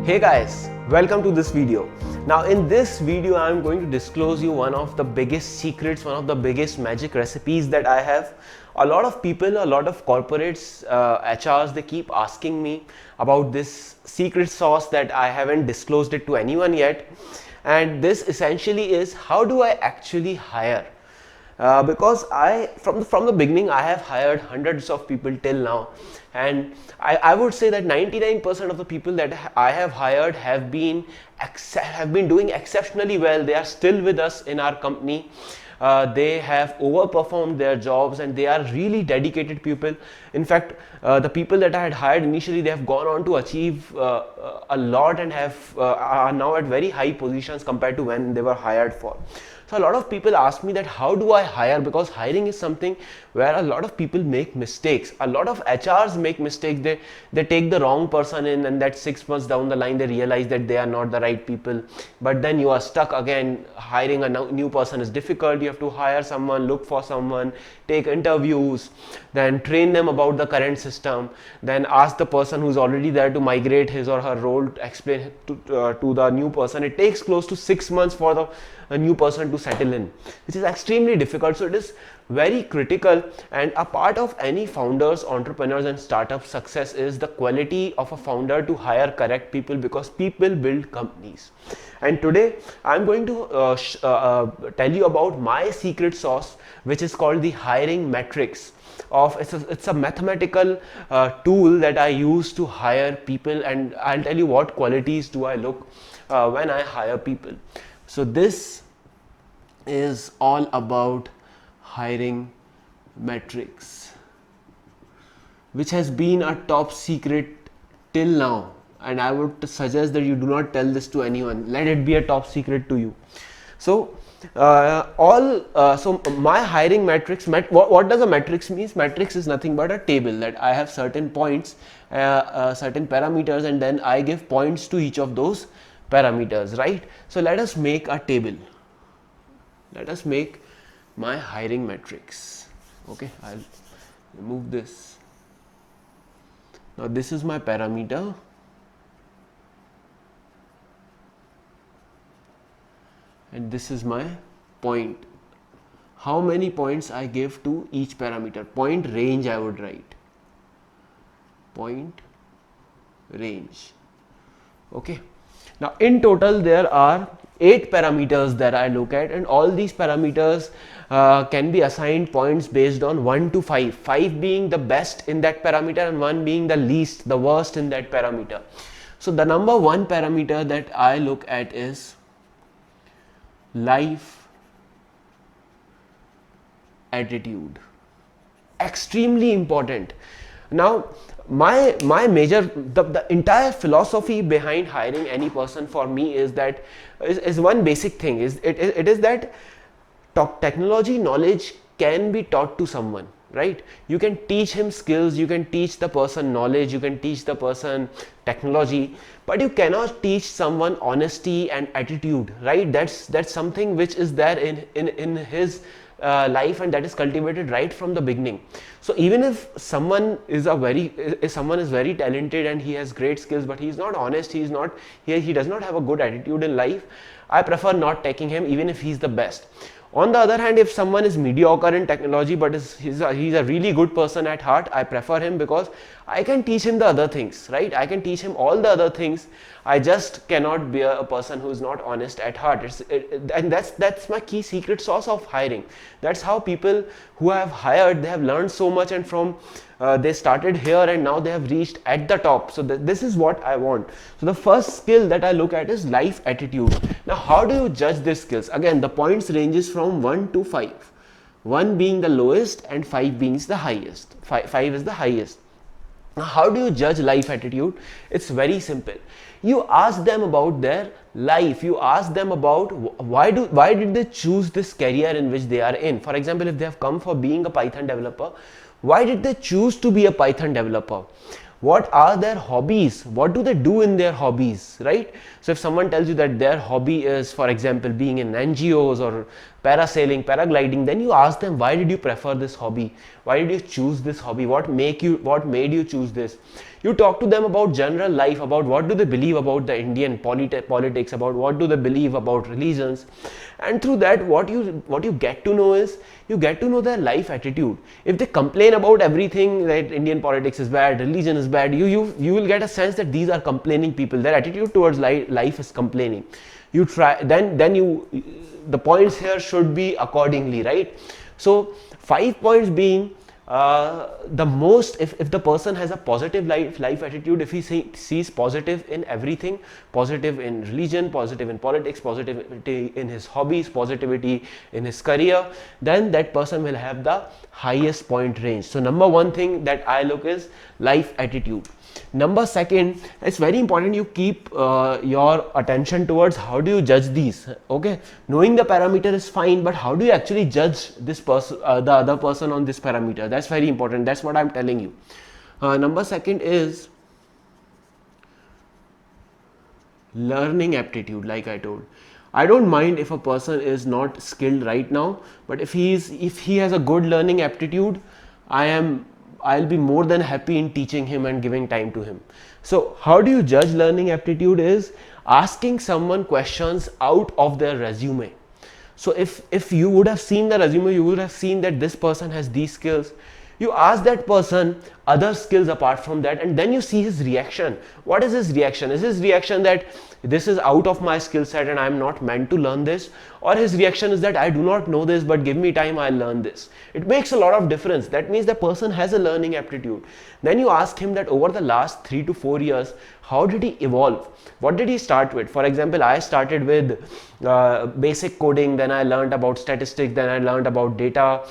Hey guys, welcome to this video. Now in this video I am going to disclose you one of the biggest secrets, one of the biggest magic recipes that I have. A lot of people, a lot of corporates, HRs, they keep asking me about this secret sauce that I haven't disclosed it to anyone yet. And this essentially is, how do I actually hire? Because from the beginning I have hired hundreds of people till now, and I would say that 99% of the people that I have hired have been doing exceptionally well. They are still with us in our company. They have overperformed their jobs and they are really dedicated people. In fact, the people that I had hired initially, they have gone on to achieve a lot and are now at very high positions compared to when they were hired for. So a lot of people ask me that how do I hire, because hiring is something where a lot of people make mistakes. A lot of HRs make mistakes. They take the wrong person in, and that 6 months down the line they realize that they are not the right people. But then you are stuck again. Hiring a new person is difficult. You have to hire someone, look for someone, take interviews, then train them about the current system, then ask the person who's already there to migrate his or her role, to explain to the new person. It takes close to 6 months for a new person to settle in, which is extremely difficult. So it is very critical, and a part of any founders, entrepreneurs and startup success is the quality of a founder to hire correct people, because people build companies. And today I'm going to tell you about my secret sauce, which is called the hiring metrics. It's a mathematical tool that I use to hire people, and I'll tell you what qualities do I look when I hire people. So this is all about hiring metrics, which has been a top secret till now, and I would suggest that you do not tell this to anyone. Let it be a top secret to you. So so my hiring metrics, what does a matrix means? Matrix is nothing but a table that I have certain points, certain parameters, and then I give points to each of those parameters, right? So let us make a table. Let us make my hiring metrics. Okay, I'll remove this. Now this is my parameter, and this is my point. How many points I give to each parameter? Point range I would write. Point range. Okay. Now in total there are 8 parameters that I look at, and all these parameters can be assigned points based on 1 to 5. 5 being the best in that parameter and 1 being the least, the worst in that parameter. So the number 1 parameter that I look at is life attitude. Extremely important. Now my major, the entire philosophy behind hiring any person for me is that is one basic thing, it is that technology knowledge can be taught to someone, right? You can teach him skills, you can teach the person knowledge, you can teach the person technology, but you cannot teach someone honesty and attitude, right? That's something which is there in his life, and that is cultivated right from the beginning. So even if someone is very talented and he has great skills, but he is not honest, he does not have a good attitude in life, I prefer not taking him even if he is the best. On the other hand, if someone is mediocre in technology but he's a really good person at heart, I prefer him, because I can teach him the other things, right? I can teach him all the other things. I just cannot be a person who is not honest at heart. And that's my key secret sauce of hiring. That's how people who I have hired, they have learned so much, and from they started here and now they have reached at the top. So this is what I want. So the first skill that I look at is life attitude. Now how do you judge these skills? Again, the points ranges from 1 to 5. 1 being the lowest and 5 being the highest. 5 is the highest. Now how do you judge life attitude? It's very simple. You ask them about their life. You ask them about why did they choose this career in which they are in. For example, if they have come for being a Python developer, why did they choose to be a Python developer? What are their hobbies? What do they do in their hobbies, right? So if someone tells you that their hobby is, for example, being in NGOs or parasailing, paragliding, then you ask them, why did you prefer this hobby? Why did you choose this hobby? What made you choose this? You talk to them about general life, about what do they believe about the Indian politics, about what do they believe about religions, and through that what you get to know is, you get to know their life attitude. If they complain about everything, that Indian politics is bad, religion is bad, you will get a sense that these are complaining people. Their attitude towards life is complaining. You try, then you, the points here should be accordingly, right? So 5 points being, the most, if the person has a positive life attitude, if he sees positive in everything, positive in religion, positive in politics, positivity in his hobbies, positivity in his career, then that person will have the highest point range. So number one thing that I look is life attitude. Number second, it's very important you keep your attention towards how do you judge these. Okay, knowing the parameter is fine, but how do you actually judge this person, the other person on this parameter? That's very important. That's what I'm telling you. Number second is learning aptitude. Like I told, I don't mind if a person is not skilled right now, but if he has a good learning aptitude, I'll be more than happy in teaching him and giving time to him. So how do you judge learning aptitude is asking someone questions out of their resume. So if you would have seen the resume, you would have seen that this person has these skills. You ask that person other skills apart from that, and then you see his reaction. What is his reaction? Is his reaction that this is out of my skill set and I am not meant to learn this? Or his reaction is that I do not know this, but give me time, I'll learn this. It makes a lot of difference. That means the person has a learning aptitude. Then you ask him that over the last 3 to 4 years, how did he evolve? What did he start with? For example, I started with basic coding, then I learned about statistics, then I learned about data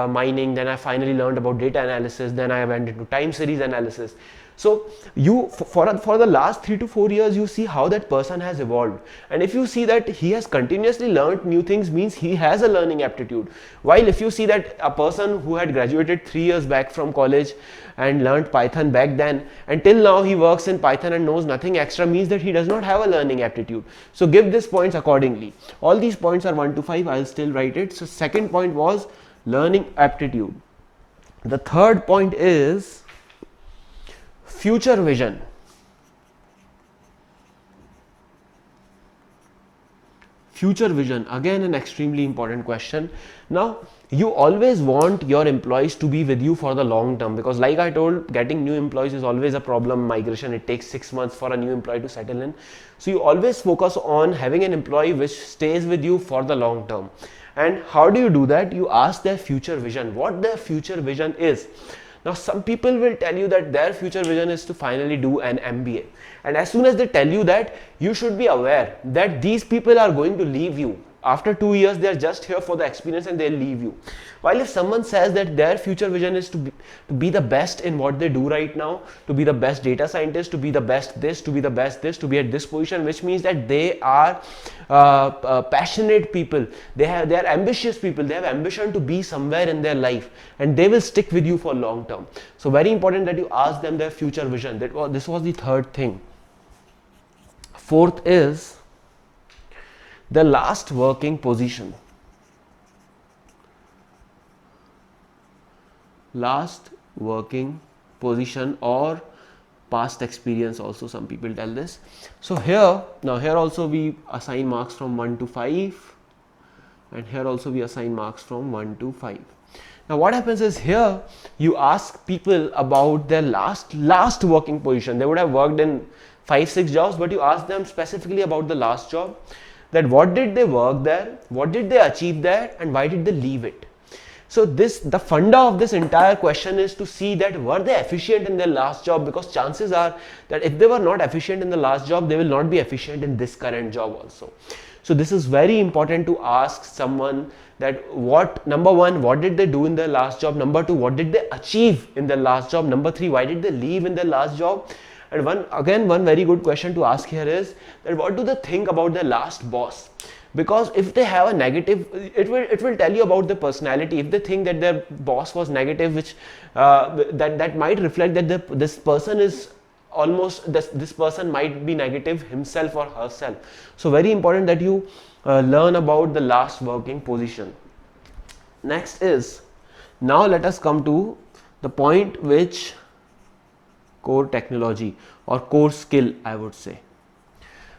mining, then I finally learned about data analysis, then I went into time series analysis. So you, for the last 3 to 4 years, you see how that person has evolved. And if you see that he has continuously learned new things, means he has a learning aptitude. While if you see that a person who had graduated 3 years back from college and learned Python back then, and till now he works in Python and knows nothing extra, means that he does not have a learning aptitude. So give these points accordingly. All these points are 1 to 5. I'll still write it. So second point was learning aptitude. The third point is future vision. Future vision, again an extremely important question. Now you always want your employees to be with you for the long term, because like I told, getting new employees is always a problem. Migration, it takes 6 months for a new employee to settle in. So you always focus on having an employee which stays with you for the long term. And how do you do that? You ask their future vision, what their future vision is. Now some people will tell you that their future vision is to finally do an MBA, and as soon as they tell you that, you should be aware that these people are going to leave you. After 2 years, they are just here for the experience and they'll leave you. While if someone says that their future vision is to be the best in what they do right now, to be the best data scientist, to be the best this, to be the best this, to be at this position, which means that they are passionate people, they are ambitious people, they have ambition to be somewhere in their life, and they will stick with you for long term. So very important that you ask them their future vision. This was the third thing. Fourth is the last working position. Last working position or past experience also, some people tell this. So here also we assign marks from 1 to 5, and here also we assign marks from 1 to 5. Now what happens is, here you ask people about their last working position. They would have worked in 5-6 jobs, but you ask them specifically about the last job, that what did they work there, what did they achieve there, and why did they leave it. So the funda of this entire question is to see that were they efficient in their last job, because chances are that if they were not efficient in the last job, they will not be efficient in this current job also. So this is very important to ask someone that number one, what did they do in their last job? Number two, what did they achieve in their last job? Number three, why did they leave in their last job? And one very good question to ask here is that what do they think about their last boss? Because if they have a negative, it will tell you about the personality. If they think that their boss was negative, which that might reflect that this person is this person might be negative himself or herself. So very important that you learn about the last working position. Next is, now let us come to the point which core technology or core skill, I would say.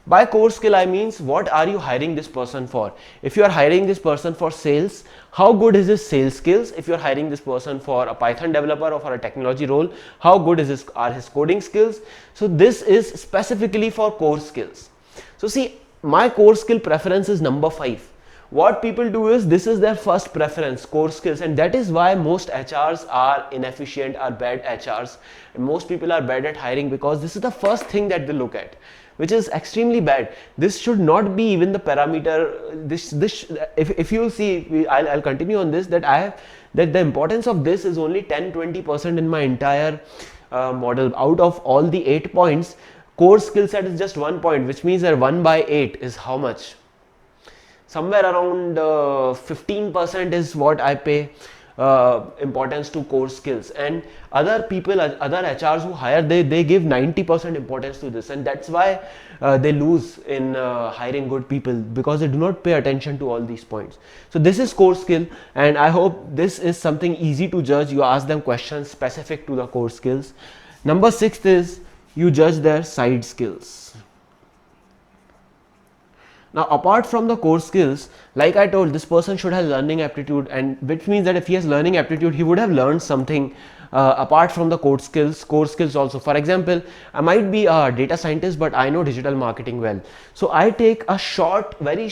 By core skill, I means what are you hiring this person for? If you are hiring this person for sales, how good is his sales skills? If you are hiring this person for a Python developer or for a technology role, how good is are his coding skills? So this is specifically for core skills. So see, my core skill preference is number 5. What people do is, this is their first preference, core skills, and that is why most HRs are inefficient, are bad HRs, and most people are bad at hiring, because this is the first thing that they look at, which is extremely bad. This should not be even the parameter. If you see, I'll continue on this, that the importance of this is only 10-20% in my entire model. Out of all the 8 points, core skill set is just 1 point, which means that 1 by 8 is how much? Somewhere around 15% is what I pay importance to core skills, and other people, other HRs who hire, they give 90% importance to this, and that's why they lose in hiring good people, because they do not pay attention to all these points. So this is core skill, and I hope this is something easy to judge. You ask them questions specific to the core skills. Number 6 is you judge their side skills. Now, apart from the core skills, like I told, this person should have learning aptitude, and which means that if he has learning aptitude, he would have learned something apart from the core skills also. For example, I might be a data scientist, but I know digital marketing well. So I take a very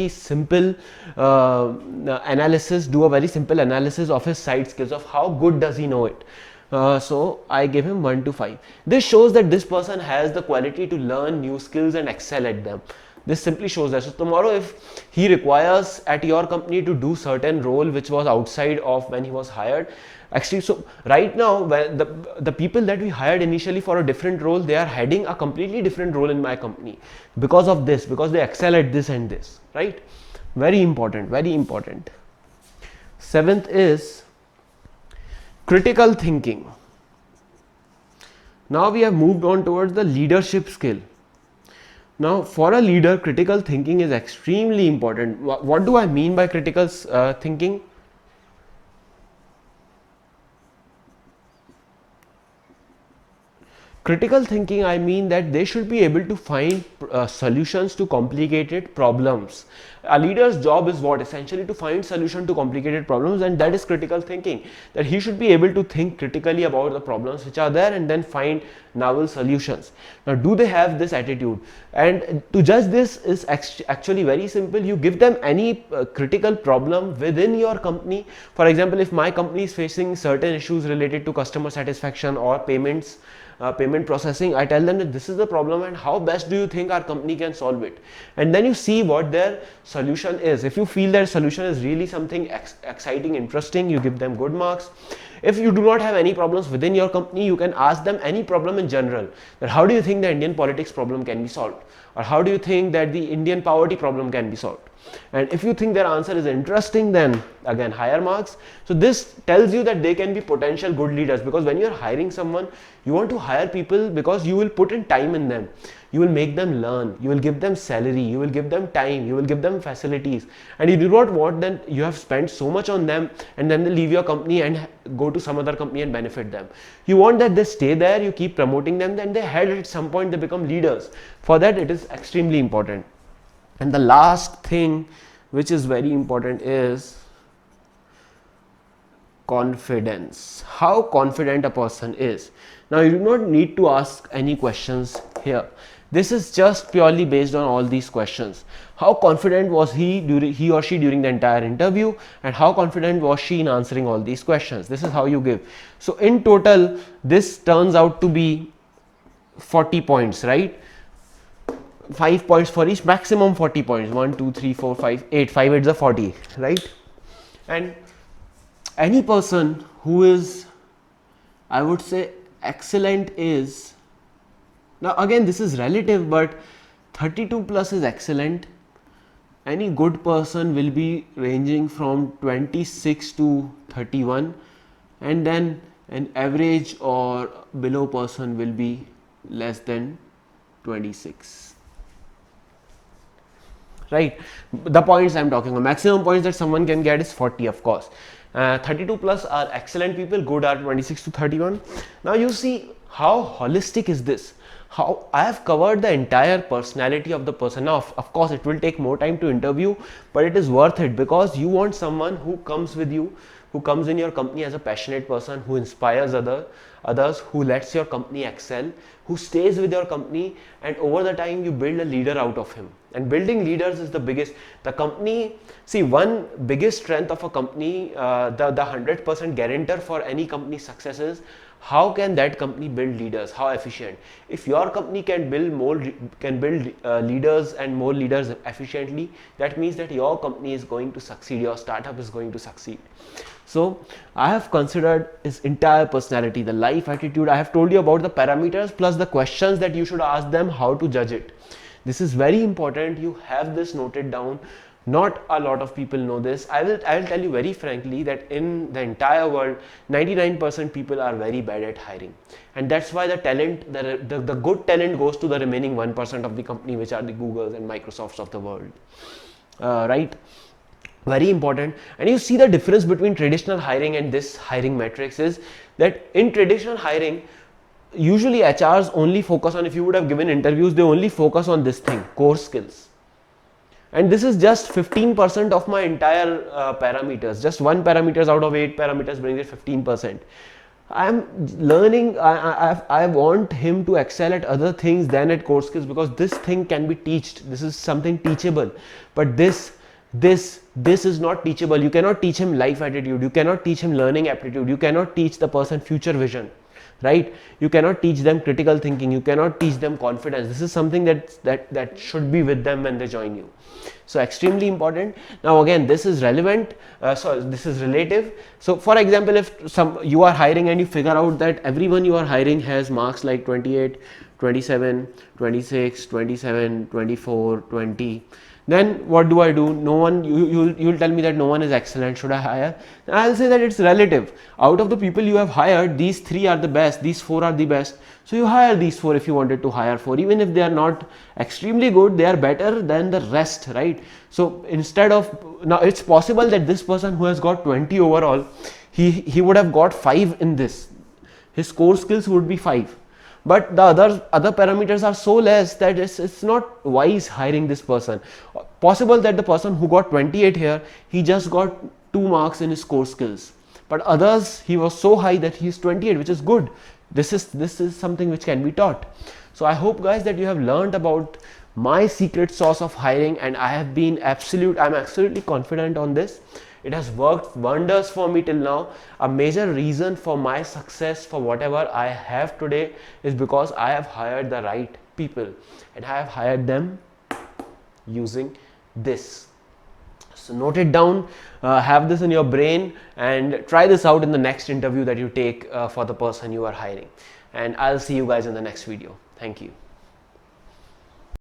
simple analysis, do a very simple analysis of his side skills, of how good does he know it. So I give him 1 to 5. This shows that this person has the quality to learn new skills and excel at them. This simply shows that. So tomorrow, if he requires at your company to do certain role which was outside of when he was hired, actually, so right now, when the people that we hired initially for a different role, they are heading a completely different role in my company because of this, because they excel at this and this, right? Very important, very important. 7th is critical thinking. Now we have moved on towards the leadership skill. Now, for a leader, critical thinking is extremely important. What do I mean by critical thinking? Critical thinking, I mean that they should be able to find solutions to complicated problems. A leader's job is what? Essentially to find solution to complicated problems, and that is critical thinking. That he should be able to think critically about the problems which are there and then find novel solutions. Now, do they have this attitude? And to judge this is actually very simple. You give them any critical problem within your company. For example, if my company is facing certain issues related to customer satisfaction or payments, payment processing, I tell them that this is the problem and how best do you think our company can solve it, and then you see what their solution is. If you feel their solution is really something exciting, interesting, you give them good marks. If you do not have any problems within your company, you can ask them any problem in general, that how do you think the Indian politics problem can be solved, or how do you think that the Indian poverty problem can be solved. And if you think their answer is interesting, then again higher marks. So this tells you that they can be potential good leaders, because when you are hiring someone, you want to hire people because you will put in time in them, you will make them learn, you will give them salary, you will give them time, you will give them facilities, and you do not want that you have spent so much on them and then they leave your company and go to some other company and benefit them. You want that they stay there, you keep promoting them, then they head at some point they become leaders. For that, it is extremely important. And the last thing which is very important is confidence. How confident a person is. Now, you do not need to ask any questions here. This is just purely based on all these questions. How confident was he or she during the entire interview, and how confident was she in answering all these questions. This is how you give. So in total, this turns out to be 40 points, right? 5 points for each, maximum 40 points. 1, 2, 3, 4, 5, 8. 5 8s are 40, right? And any person who is, I would say, excellent is, now again this is relative, but 32 plus is excellent. Any good person will be ranging from 26 to 31, and then an average or below person will be less than 26. Right, the points I'm talking about, maximum points that someone can get is 40, of course. 32 plus are excellent people, good are 26 to 31. Now you see, how holistic is this? How I have covered the entire personality of the person. Now, of course, it will take more time to interview, but it is worth it, because you want someone who comes with you, who comes in your company as a passionate person, who inspires others, who lets your company excel, who stays with your company, and over the time you build a leader out of him. And building leaders is the company, see, one biggest strength of a company, the 100% guarantor for any company success is, how can that company build leaders, how efficient. If your company can build leaders and more leaders efficiently, that means that your company is going to succeed, your startup is going to succeed. So I have considered his entire personality, the life attitude. I have told you about the parameters plus the questions that you should ask them, how to judge it. This is very important. You have this noted down. Not a lot of people know this. I will tell you very frankly that in the entire world, 99% people are very bad at hiring, and that's why the talent, the good talent goes to the remaining 1% of the company, which are the Googles and Microsofts of the world, right? Very important. And you see the difference between traditional hiring and this hiring metrics is that in traditional hiring, usually HRs only focus on, if you would have given interviews, they only focus on this thing, core skills. And this is just 15% of my entire parameters. Just 1 parameters out of 8 parameters brings it 15%. I'm learning, I want him to excel at other things than at core skills, because this thing can be taught. This is something teachable. But this is not teachable. You cannot teach him life attitude. You cannot teach him learning aptitude. You cannot teach the person future vision. Right? You cannot teach them critical thinking. You cannot teach them confidence. This is something that should be with them when they join you. So extremely important. Now again, this is relevant. This is relative. So for example, if you are hiring and you figure out that everyone you are hiring has marks like 28, 27, 26, 27, 24, 20. Then what do I do? No one, you'll tell me that no one is excellent. Should I hire? I'll say that it's relative. Out of the people you have hired, these 3 are the best, these 4 are the best. So you hire these 4 if you wanted to hire 4. Even if they are not extremely good, they are better than the rest, right? So instead of, now it's possible that this person who has got 20 overall, he would have got 5 in this. His core skills would be 5. But the other parameters are so less that it's not wise hiring this person. Possible that the person who got 28 here, he just got 2 marks in his core skills. But others, he was so high that he's 28, which is good. This is something which can be taught. So I hope guys that you have learned about my secret sauce of hiring, and I'm absolutely confident on this. It has worked wonders for me till now. A major reason for my success, for whatever I have today, is because I have hired the right people, and I have hired them using this. So note it down, have this in your brain, and try this out in the next interview that you take for the person you are hiring. And I'll see you guys in the next video. Thank you.